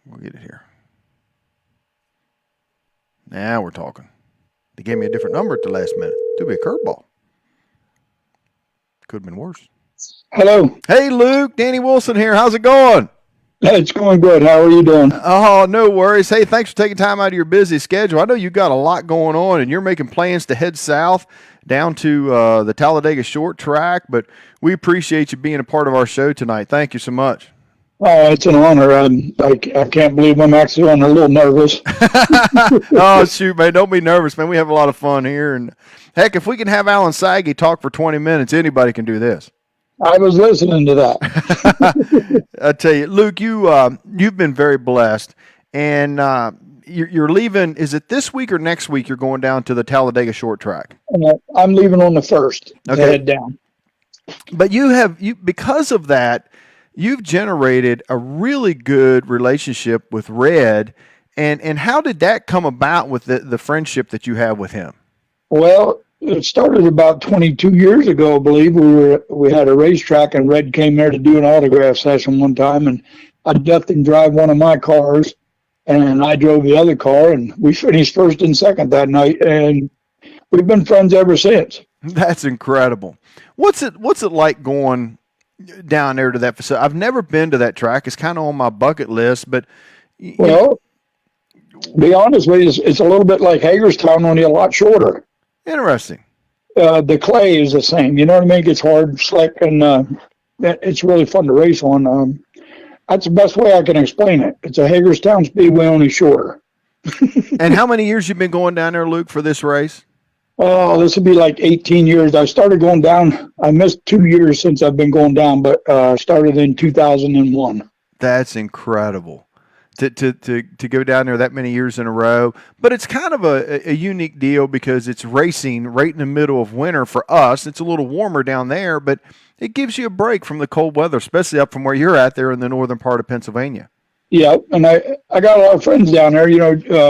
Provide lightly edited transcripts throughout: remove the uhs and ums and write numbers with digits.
We'll get it here. Now we're talking. They gave me a different number at the last minute. Could be a curveball. Could have been worse. Hello. Hey, Luke. Danny Wilson here. How's it going? It's going good. How are you doing? Oh, no worries. Hey, thanks for taking time out of your busy schedule. I know you've got a lot going on, and you're making plans to head south down to the Talladega short track, but we appreciate you being a part of our show tonight. Thank you so much. Oh, it's an honor. I can't believe I'm actually on a little nervous. Oh, shoot, man. Don't be nervous, man. We have a lot of fun here. And, heck, if we can have Alan Saggy talk for 20 minutes, anybody can do this. I was listening to that. I tell you, Luke, you've been very blessed, and you're leaving. Is it this week or next week? You're going down to the Talladega short track. I'm leaving on the 1st to head down. But because of that, you've generated a really good relationship with Red, and how did that come about with the friendship that you have with him? Well, it started about 22 years ago, I believe. We had a racetrack, and Red came there to do an autograph session one time, and I let him drive one of my cars, and I drove the other car, and we finished first and second that night, and we've been friends ever since. That's incredible. What's it like going down there to that facility? I've never been to that track. It's kind of on my bucket list, but well, to be honest with you, it's a little bit like Hagerstown, only a lot shorter. Interesting. The clay is the same. You know what I mean? It's hard, slick, and it's really fun to race on. That's the best way I can explain it. It's a Hagerstown Speedway, only shorter. And how many years you been going down there, Luke, for this race? Oh, this would be like 18 years. I started going down. I missed 2 years since I've been going down, but started in 2001. That's incredible to go down there that many years in a row. But it's kind of a unique deal because it's racing right in the middle of winter for us. It's a little warmer down there, but it gives you a break from the cold weather, especially up from where you're at there in the northern part of Pennsylvania. Yeah, and I got a lot of friends down there,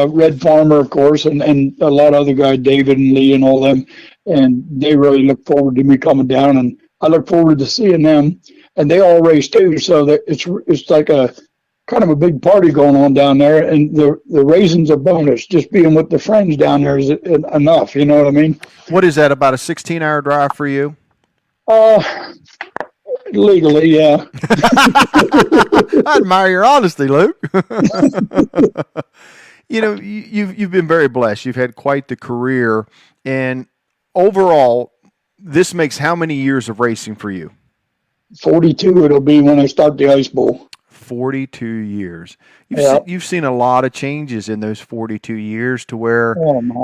Red Farmer, of course, and a lot of other guys, David and Lee and all them, and they really look forward to me coming down, and I look forward to seeing them, and they all race too, so that it's like a kind of a big party going on down there, and the racing's a bonus. Just being with the friends down there is enough, you know what I mean? What is that, about a 16-hour drive for you? Legally, yeah. I admire your honesty, Luke. You've been very blessed. You've had quite the career, and overall, this makes how many years of racing for you? 42 it'll be when I start the Ice Bowl. 42 years. Yeah. You've seen a lot of changes in those 42 years to where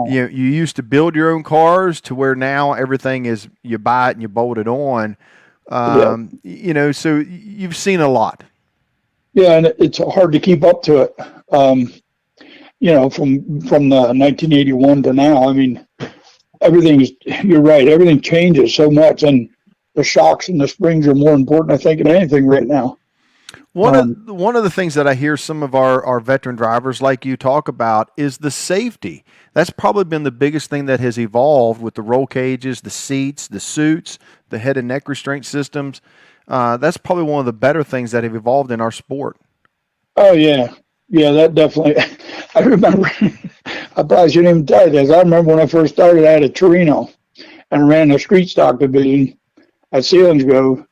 you used to build your own cars to where now everything is you buy it and you bolt it on. So you've seen a lot. Yeah, and it's hard to keep up to it. From the 1981 to now, I mean, you're right, everything changes so much, and the shocks and the springs are more important, I think, than anything right now. One of the things that I hear some of our veteran drivers like you talk about is the safety. That's probably been the biggest thing that has evolved with the roll cages, the seats, the suits, the head and neck restraint systems. That's probably one of the better things that have evolved in our sport. Oh, yeah. Yeah, that definitely. I remember, I probably shouldn't even tell you this. I remember when I first started, I had a Torino and ran a street stock division at Selinsgrove,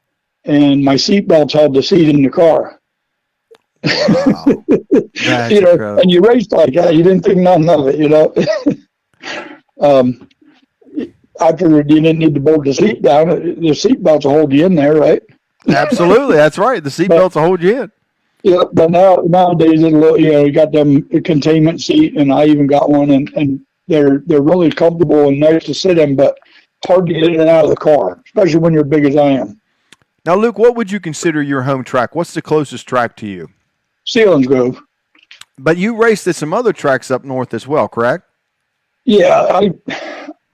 and my seatbelts held the seat in the car. Wow. That's incredible. And you raced like that. You didn't think nothing of it, I figured you didn't need to bolt the seat down. The seatbelts will hold you in there, right? Absolutely. That's right. The seatbelts will hold you in. Yeah, but nowadays, you got them containment seat, and I even got one, and they're really comfortable and nice to sit in, but hard to get in and out of the car, especially when you're big as I am. Now, Luke, what would you consider your home track? What's the closest track to you? Selinsgrove. But you raced at some other tracks up north as well, correct? Yeah,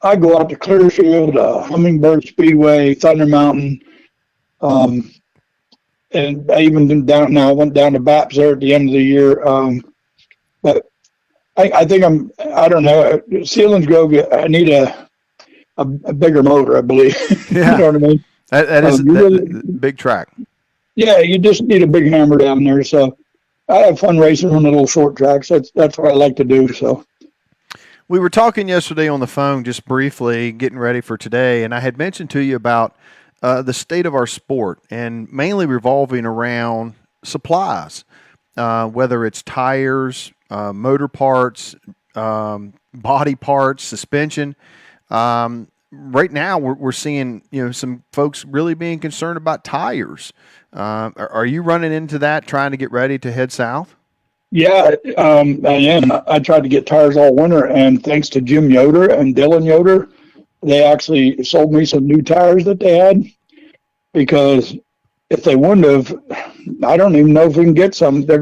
I go out to Clearfield, Hummingbird Speedway, Thunder Mountain, and I even I went down to BAPS there at the end of the year. But I think I don't know, Selinsgrove, I need a bigger motor, I believe. Yeah. You know what I mean? That is a big track. Yeah, you just need a big hammer down there. So I have fun racing on the little short tracks. That's what I like to do. So We were talking yesterday on the phone just briefly, getting ready for today, and I had mentioned to you about the state of our sport and mainly revolving around supplies, whether it's tires, motor parts, body parts, suspension. Right now, we're seeing some folks really being concerned about tires. Are you running into that, trying to get ready to head south? yeah, I am. I tried to get tires all winter, and thanks to Jim Yoder and Dylan Yoder, they actually sold me some new tires that they had. Because if they wouldn't have, I don't even know if we can get some. They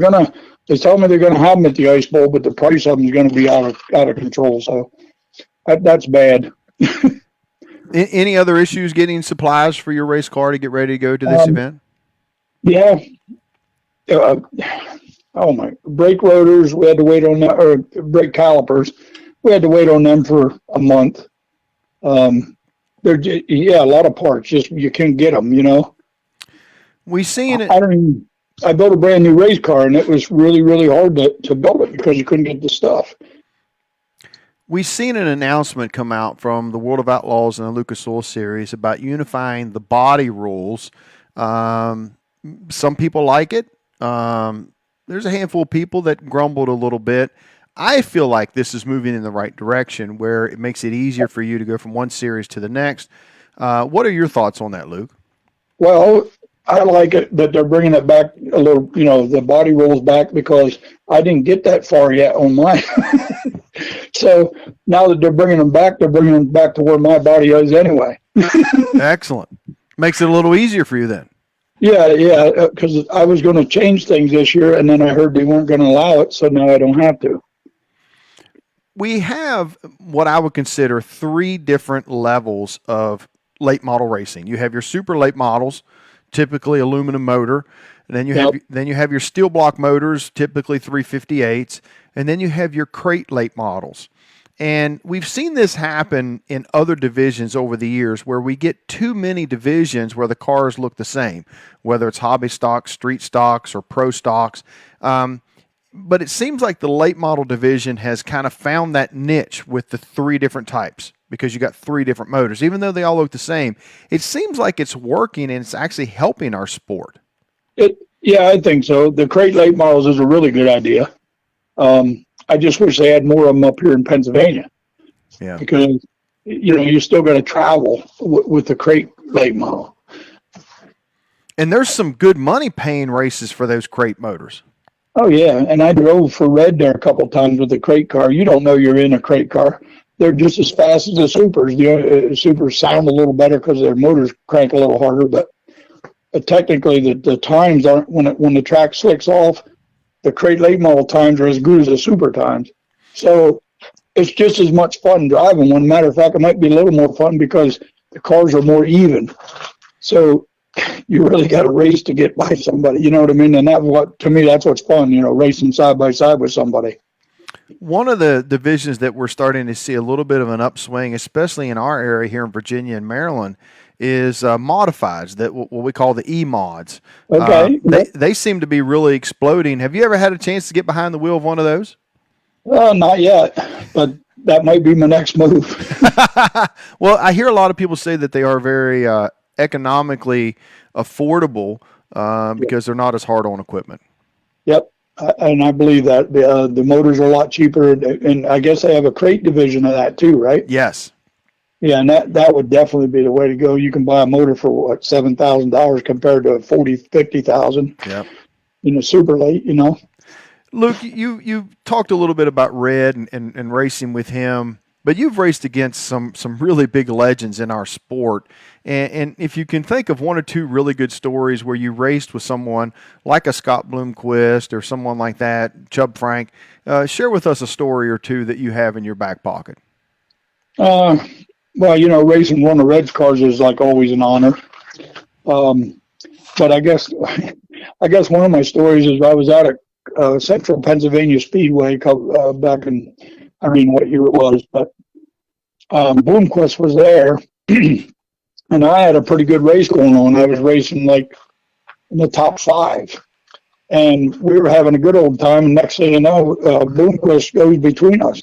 told me they're gonna have them at the Ice Bowl, but the price of them is gonna be out of control. So that's bad. Any other issues getting supplies for your race car to get ready to go to this Um, event? yeah. Uh, oh my, brake rotors. We had to wait on that, or brake calipers. We had to wait on them for a month. Um, yeah, a lot of parts. Just you can't get them. We seen it. I don't even. I built a brand new race car, and it was really, really hard to build it because you couldn't get the stuff. We seen an announcement come out from the World of Outlaws and the Lucas Oil Series about unifying the body rules. Some people like it. There's a handful of people that grumbled a little bit. I feel like this is moving in the right direction where it makes it easier for you to go from one series to the next. What are your thoughts on that, Luke? Well, I like it that they're bringing it back a little, the body rolls back because I didn't get that far yet on mine. So now that they're bringing them back to where my body is anyway. Excellent. Makes it a little easier for you then. Yeah, because I was going to change things this year, and then I heard they weren't going to allow it, so now I don't have to. We have what I would consider three different levels of late model racing. You have your super late models, typically aluminum motor, and then you have your steel block motors, typically 358s, and then you have your crate late models. And we've seen this happen in other divisions over the years where we get too many divisions where the cars look the same, whether it's hobby stocks, street stocks, or pro stocks. But it seems like the late model division has kind of found that niche with the three different types because you got three different motors. Even though they all look the same, it seems like it's working and it's actually helping our sport. Yeah, I think so. The crate late models is a really good idea. I just wish they had more of them up here in Pennsylvania. Yeah. Because, you still got to travel with the crate late model. And there's some good money paying races for those crate motors. Oh, yeah. And I drove for Red there a couple of times with a crate car. You don't know you're in a crate car. They're just as fast as the supers. The supers sound a little better because their motors crank a little harder. But technically, the times aren't, when the track slicks off, the crate late model times are as good as the super times. So it's just as much fun driving one. Matter of fact, it might be a little more fun because the cars are more even. So you really got to race to get by somebody. You know what I mean? And to me, that's what's fun, racing side by side with somebody. One of the divisions that we're starting to see a little bit of an upswing, especially in our area here in Virginia and Maryland, is modifieds, that what we call the E-mods. Okay. They seem to be really exploding. Have you ever had a chance to get behind the wheel of one of those? Not yet, but that might be my next move. Well, I hear a lot of people say that they are very economically affordable because they're not as hard on equipment. Yep. And I believe that the motors are a lot cheaper, and I guess they have a crate division of that too, right? Yes. Yeah, and that would definitely be the way to go. You can buy a motor for what, $7,000 compared to 50,000. Yep. Super late. Luke, you talked a little bit about Red and racing with him, but you've raced against some really big legends in our sport. And if you can think of one or two really good stories where you raced with someone like a Scott Bloomquist or someone like that, Chubb Frank, share with us a story or two that you have in your back pocket. Well, racing one of Red's cars is like always an honor. But I guess one of my stories is I was out at Central Pennsylvania Speedway back in, I don't know what year it was, but Bloomquist was there, and I had a pretty good race going on. I was racing like in the top 5, and we were having a good old time. And next thing you know, Bloomquist goes between us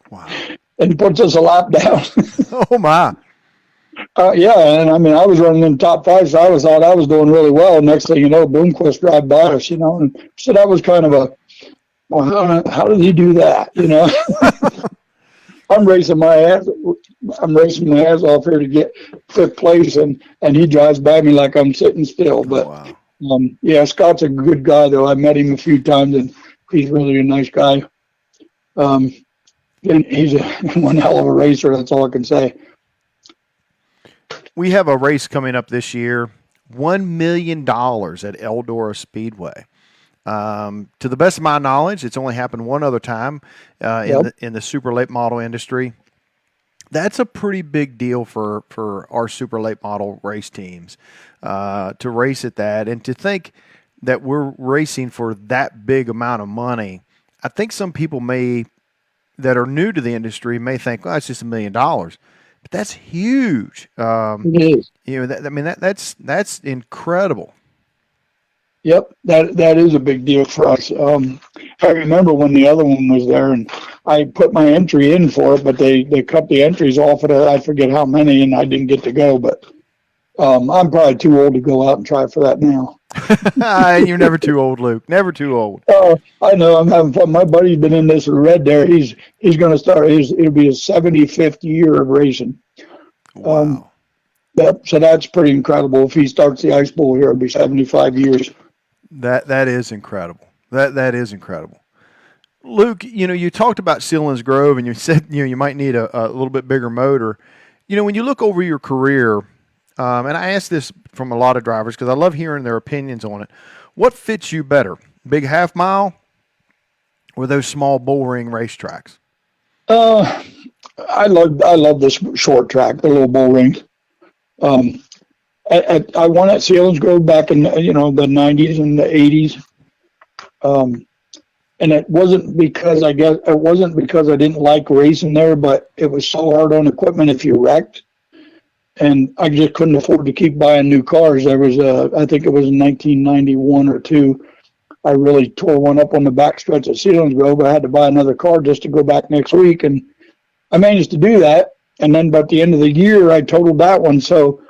Wow. and puts us a lap down. Oh my. Yeah, and I mean, I was running in the top five, so I thought I was doing really well. Next thing you know, Bloomquist drive by us, and so that was kind of a, well, how did he do that? I'm racing my ass. I'm racing my ass off here to get fifth place, and he drives by me like I'm sitting still. Oh But wow. yeah, Scott's a good guy, though. I met him a few times, and he's really a nice guy. Um, and he's one hell of a racer. That's all I can say. We have a race coming up this year, $1 million at Eldora Speedway. To the best of my knowledge, it's only happened one other time Yep. in the super late model industry. That's a pretty big deal for our super late model race teams to race at that, and to think that we're racing for that big amount of money. I think some people that are new to the industry may think, well, it's just $1 million, but that's huge. It is. That's incredible. Yep, that is a big deal for us. I remember when the other one was there, and I put my entry in for it, but they cut the entries off at I forget how many, and I didn't get to go. But I'm probably too old to go out and try for that now. You're never too old, Luke. Never too old. I know I'm having fun. My buddy's been in this red there. He's going to start. It'll be his 75th year of racing. Wow. Yep. So that's pretty incredible. If he starts the ice bowl here, it'll be 75 years. That is incredible. That is incredible. Luke, you talked about Sealands Grove, and you said you might need a little bit bigger motor. When you look over your career, and I ask this from a lot of drivers because I love hearing their opinions on it. What fits you better, big half mile or those small bull ring racetracks? I love this short track, the little bull ring. I won at Sealands Grove back in the 90s and the 80s. And it wasn't because I didn't like racing there, but it was so hard on equipment if you wrecked, and I just couldn't afford to keep buying new cars. There was I think it was in 1991 or two. I really tore one up on the back stretch at Sealands Grove. I had to buy another car just to go back next week, and I managed to do that. And then, by the end of the year, I totaled that one. So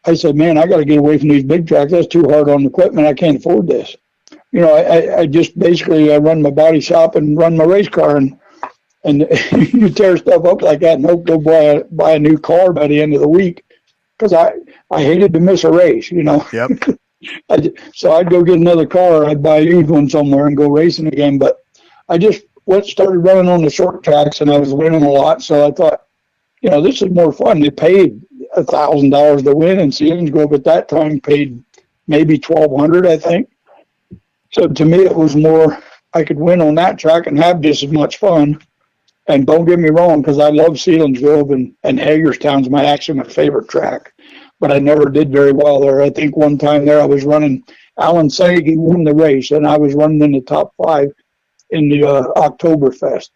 I said, "Man, I got to get away from these big tracks. That's too hard on equipment. I can't afford this." I just basically I run my body shop and run my race car, and you tear stuff up like that and hope to buy a new car by the end of the week, because I hated to miss a race. Yep. So I'd go get another car, or I'd buy a used one somewhere and go racing again. But I just started running on the short tracks, and I was winning a lot. So I thought, this is more fun. They paid $1,000 to win, and Sealands Grove at that time paid maybe $1,200, I think. So to me, it was more, I could win on that track and have just as much fun. And don't get me wrong, because I love Sealands Grove, and Hagerstown's actually my favorite track. But I never did very well there. I think one time there I was running, Alan Sagi won the race, and I was running in the top 5 in the Oktoberfest.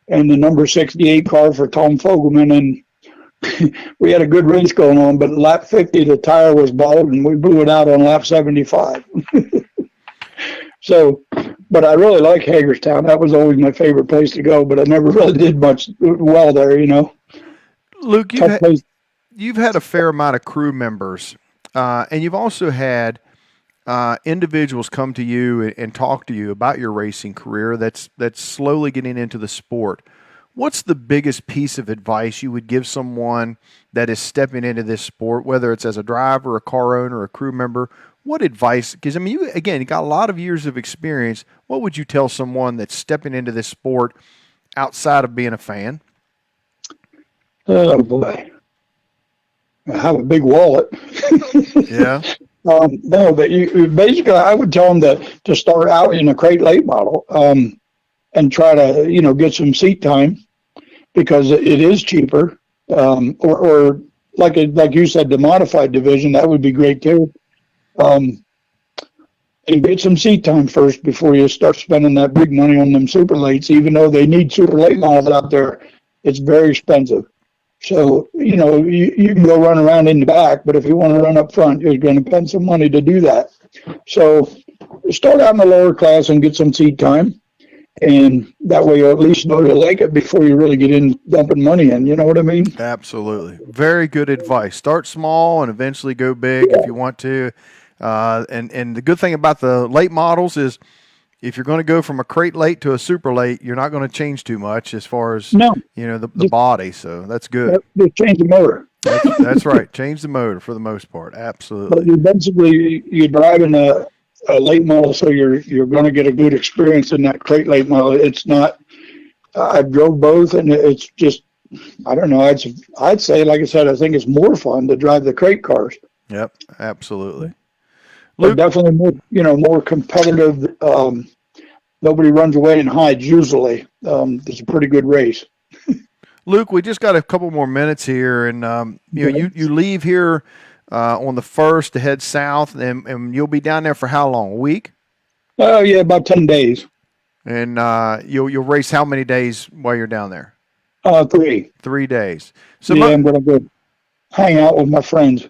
And the number 68 car for Tom Fogelman, and we had a good race going on, but lap 50, the tire was bald, and we blew it out on lap 75. So, but I really like Hagerstown. That was always my favorite place to go, but I never really did much well there, Luke, Tough place. you've had a fair amount of crew members, and you've also had individuals come to you and talk to you about your racing career that's slowly getting into the sport. What's the biggest piece of advice you would give someone that is stepping into this sport, whether it's as a driver, a car owner, a crew member? What advice? Because, you got a lot of years of experience. What would you tell someone that's stepping into this sport outside of being a fan? Oh, boy. I have a big wallet. Yeah. No, but you basically, I would tell them to start out in a crate late model, and try to, get some seat time, because it is cheaper. Or like you said, the modified division, that would be great too. And get some seat time first before you start spending that big money on them super lates. Even though they need super late models out there, it's very expensive. So, you can go run around in the back, but if you want to run up front, you're going to spend some money to do that. So start out in the lower class and get some seat time. And that way you at least know you like it before you really get in dumping money in. You know what I mean? Absolutely. Very good advice. Start small and eventually go big if Yeah. you want to. And the good thing about the late models is if you're going to go from a crate late to a super late, you're not going to change too much as far as No, the just, body. So that's good. just change the motor. That's right. Change the motor for the most part. But Absolutely. you basically you're driving a late model, so you're going to get a good experience in that crate late model. It's not. I drove both, and it's just I don't know. I'd say, like I said, I think it's more fun to drive the crate cars. Yep. Absolutely. But Luke, definitely more, more competitive. Nobody runs away and hides usually. It's a pretty good race. Luke, we just got a couple more minutes here, and you leave here on the 1st to head south, and you'll be down there for how long? A week? Oh yeah, about 10 days. And you'll race how many days while you're down there? 3. 3 days. So Yeah, I'm gonna go hang out with my friends.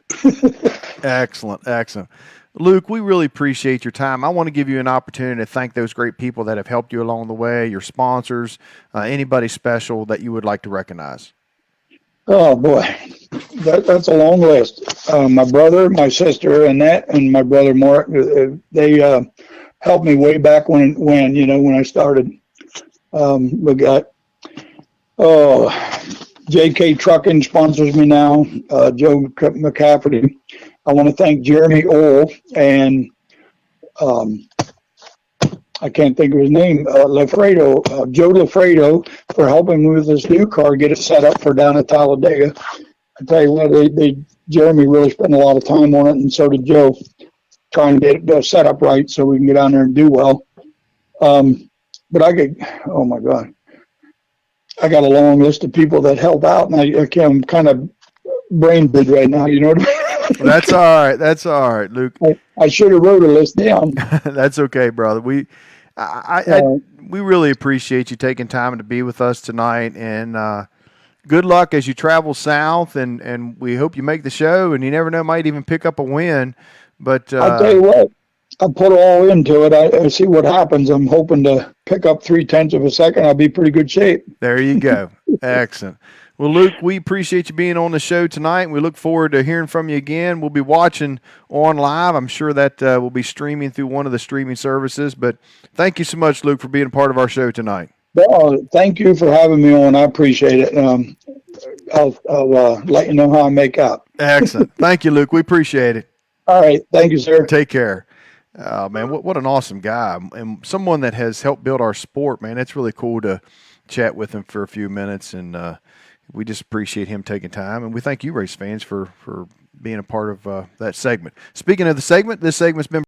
excellent, excellent. Luke, we really appreciate your time. I want to give you an opportunity to thank those great people that have helped you along the way, your sponsors, anybody special that you would like to recognize. Oh boy, that's a long list. My brother, my sister, Annette, and my brother Mark. They helped me way back when I started. We got J.K. Trucking sponsors me now. Joe McCafferty. I want to thank Jeremy Ohl and I can't think of his name. Lafredo, Joe Lafredo, for helping me with this new car, get it set up for down at Talladega. I tell you what, Jeremy really spent a lot of time on it, and so did Joe, trying to get it set up right so we can get down there and do well. But oh my God, I got a long list of people that help out, and I'm kind of brain dead right now. You know what I mean? That's all right. That's all right, Luke. I should have wrote a list down. That's okay, brother. We really appreciate you taking time to be with us tonight, and good luck as you travel south. And we hope you make the show. And you never know, might even pick up a win. But I'll tell you what, I put all into it. I see what happens. I'm hoping to pick up 0.3 of a second. I'll be pretty good shape. There you go. Excellent. Well, Luke, we appreciate you being on the show tonight. We look forward to hearing from you again. We'll be watching on live. I'm sure that we'll be streaming through one of the streaming services. But thank you so much, Luke, for being a part of our show tonight. Well, thank you for having me on. I appreciate it. I'll let you know how I make out. Excellent. Thank you, Luke. We appreciate it. All right. Thank you, sir. Take care. Man, what an awesome guy, and someone that has helped build our sport, man. It's really cool to chat with him for a few minutes, and we just appreciate him taking time, and we thank you, race fans, for being a part of that segment. Speaking of the segment, this segment's been